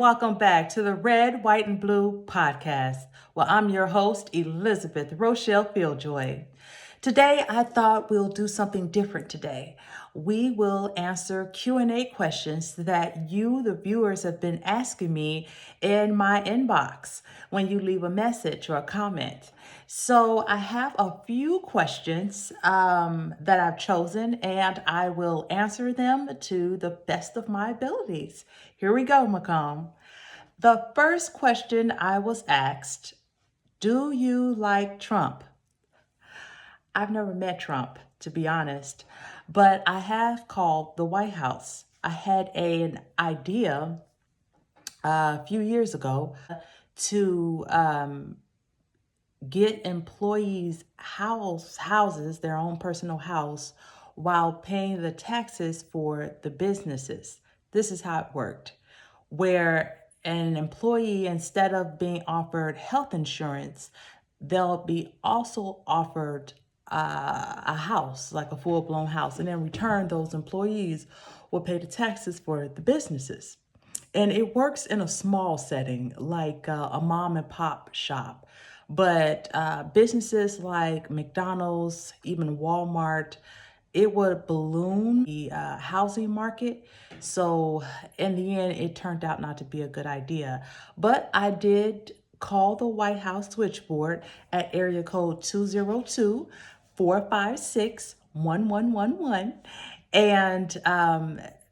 welcome back to the Red, White, and Blue podcast. Well, I'm your host, Elizabeth Rochelle Fieldjoy. Today, I thought we'll do something different today. We will answer Q&A questions that you, the viewers, have been asking me in my inbox when you leave a message or a comment. So I have a few questions that I've chosen, and I will answer them to the best of my abilities. Here we go, Macomb. The first question I was asked, do you like Trump? I've never met Trump, to be honest, but I have called the White House. I had an idea a few years ago to get employees houses, their own personal house, while paying the taxes for the businesses. This is how it worked, where an employee, instead of being offered health insurance, they'll be also offered a house, like a full-blown house, and in return, those employees will pay the taxes for the businesses. And it works in a small setting, like a mom and pop shop. But businesses like McDonald's, even Walmart, it would balloon the housing market. So in the end, it turned out not to be a good idea. But I did call the White House switchboard at area code 202-456-1111. And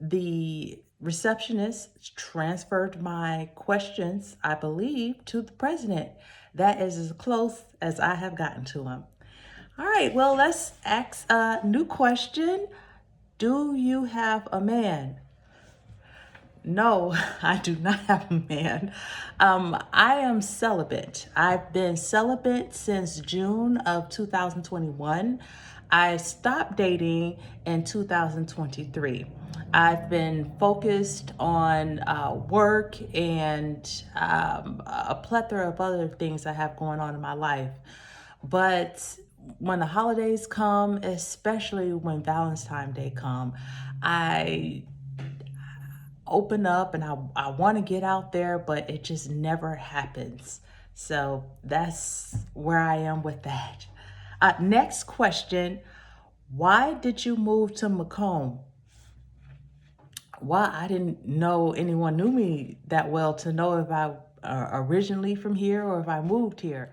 the receptionist transferred my questions, I believe, to the president. That is as close as I have gotten to him. All right, well, let's ask a new question. Do you have a man? No, I do not have a man. I am celibate. I've been celibate since June of 2021. I stopped dating in 2023. I've been focused on work and a plethora of other things I have going on in my life. But when the holidays come, especially when Valentine's Day come, I open up and I want to get out there, but it just never happens. So that's where I am with that. Next question, why did you move to Macomb? Well, I didn't know anyone knew me that well to know if I originally from here or if I moved here.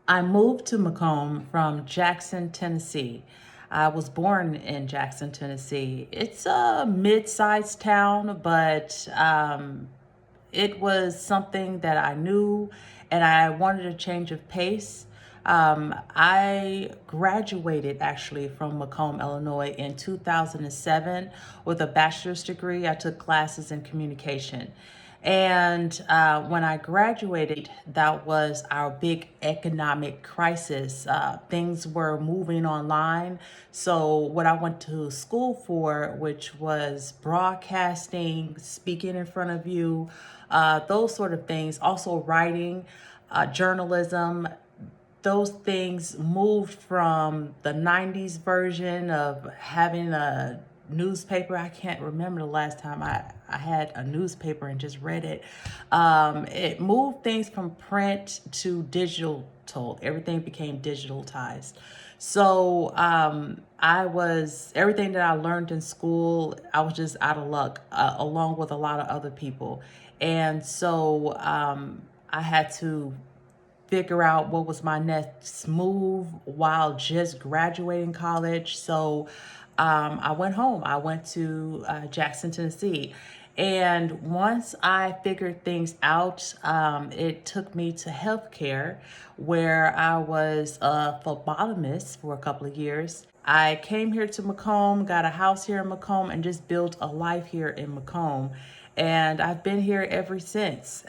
I moved to Macomb from Jackson, Tennessee. I was born in Jackson, Tennessee. It's a mid-sized town, but it was something that I knew and I wanted a change of pace. I graduated actually from Macomb, Illinois in 2007 with a bachelor's degree. I took classes in communication. And when I graduated, that was our big economic crisis. Things were moving online. So what I went to school for, which was broadcasting, speaking in front of you, those sort of things, also writing, journalism, those things moved from the 90s version of having a newspaper. I can't remember the last time I had a newspaper and just read it. It moved things from print to digital. Everything became digitalized. So everything that I learned in school, I was just out of luck, along with a lot of other people. And so I had to figure out what was my next move while just graduating college. So I went home. I went to Jackson, Tennessee. And once I figured things out, it took me to healthcare, where I was a phlebotomist for a couple of years. I came here to Macomb, got a house here in Macomb, and just built a life here in Macomb. And I've been here ever since.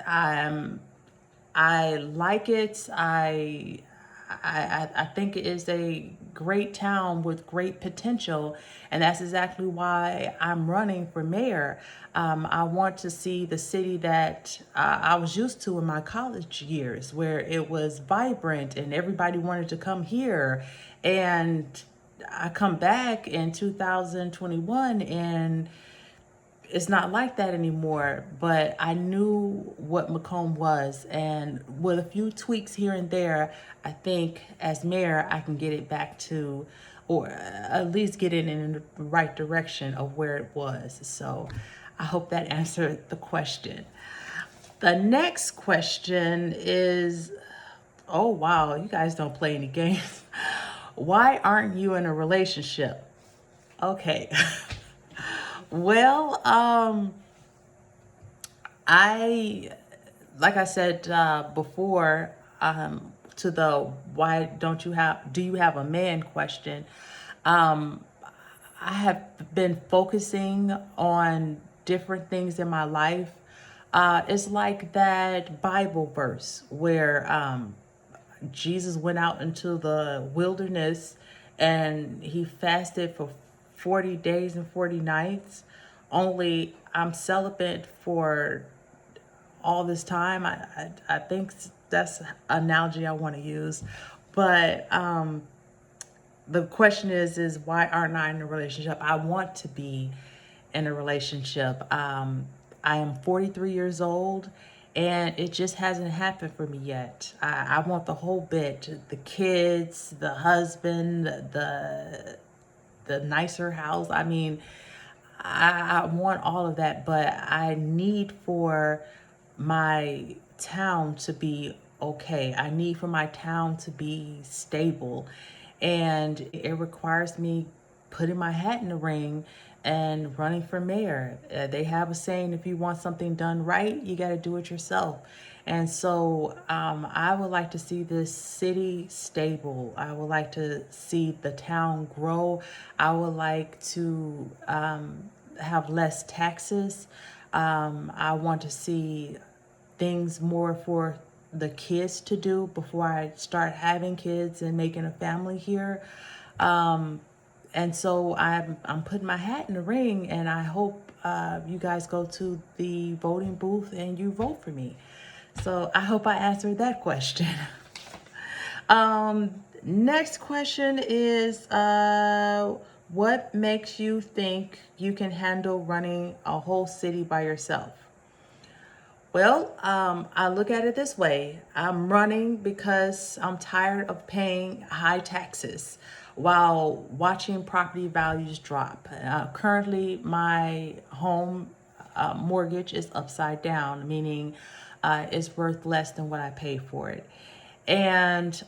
I like it. I think it is a great town with great potential, and that's exactly why I'm running for mayor. I want to see the city that I was used to in my college years, where it was vibrant and everybody wanted to come here. And I come back in 2021 and it's not like that anymore, but I knew what Macomb was, and with a few tweaks here and there, I think as mayor I can get it back to, or at least get it in the right direction of where it was. So I hope that answered the question. The next question is, oh wow, you guys don't play any games. Why aren't you in a relationship? Okay. Well, I, like I said before, to the why don't you have, do you have a man question, I have been focusing on different things in my life. It's like that Bible verse where Jesus went out into the wilderness and he fasted for 40 days and 40 nights. Only I'm celibate for all this time. I think that's an analogy I want to use. But the question is why aren't I in a relationship? I want to be in a relationship. I am 43 years old and it just hasn't happened for me yet. I want the whole bit, the kids, the husband, the nicer house. I mean, I want all of that, but I need for my town to be okay. I need for my town to be stable. And it requires me putting my hat in the ring and running for mayor. They have a saying, if you want something done right, you got to do it yourself. And so I would like to see this city stable. I would like to see the town grow. I would like to have less taxes. I want to see things more for the kids to do before I start having kids and making a family here. And so I'm putting my hat in the ring, and I hope you guys go to the voting booth and you vote for me. So I hope I answered that question. Next question is, what makes you think you can handle running a whole city by yourself? Well, I look at it this way. I'm running because I'm tired of paying high taxes while watching property values drop. Currently, my home mortgage is upside down, meaning it's worth less than what I paid for it. And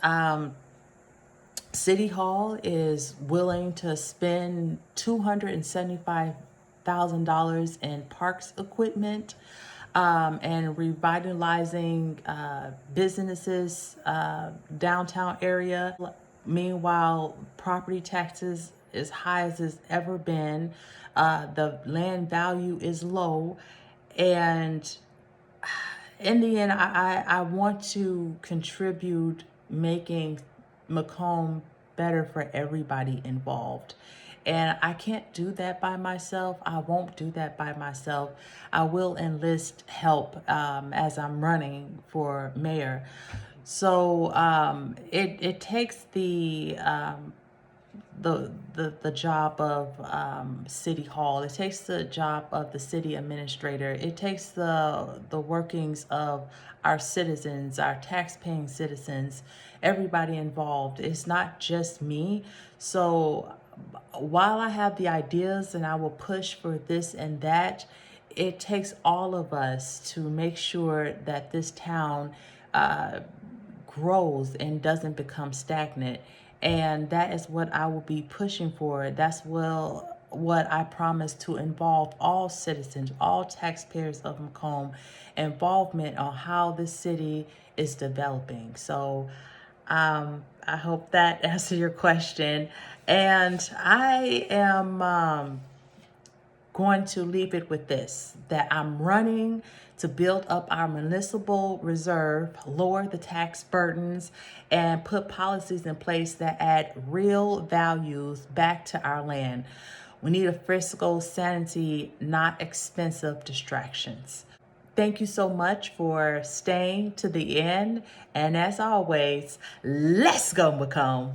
City Hall is willing to spend $275,000 in parks equipment and revitalizing businesses downtown area. Meanwhile, property taxes as high as it's ever been. The land value is low, and in the end, I want to contribute making Macomb better for everybody involved. And I can't do that by myself. I won't do that by myself. I will enlist help as I'm running for mayor. So it takes the job of City Hall. It takes the job of the city administrator. It takes the workings of our citizens, our tax-paying citizens, everybody involved. It's not just me. So while I have the ideas and I will push for this and that, it takes all of us to make sure that this town grows and doesn't become stagnant. And that is what I will be pushing for. That's what I promise to involve all citizens, all taxpayers of Macomb, involvement on how this city is developing. So I hope that answered your question. And I am going to leave it with this, that I'm running to build up our municipal reserve, lower the tax burdens, and put policies in place that add real values back to our land. We need a fiscal sanity, not expensive distractions. Thank you so much for staying to the end. And as always, let's go, Macomb.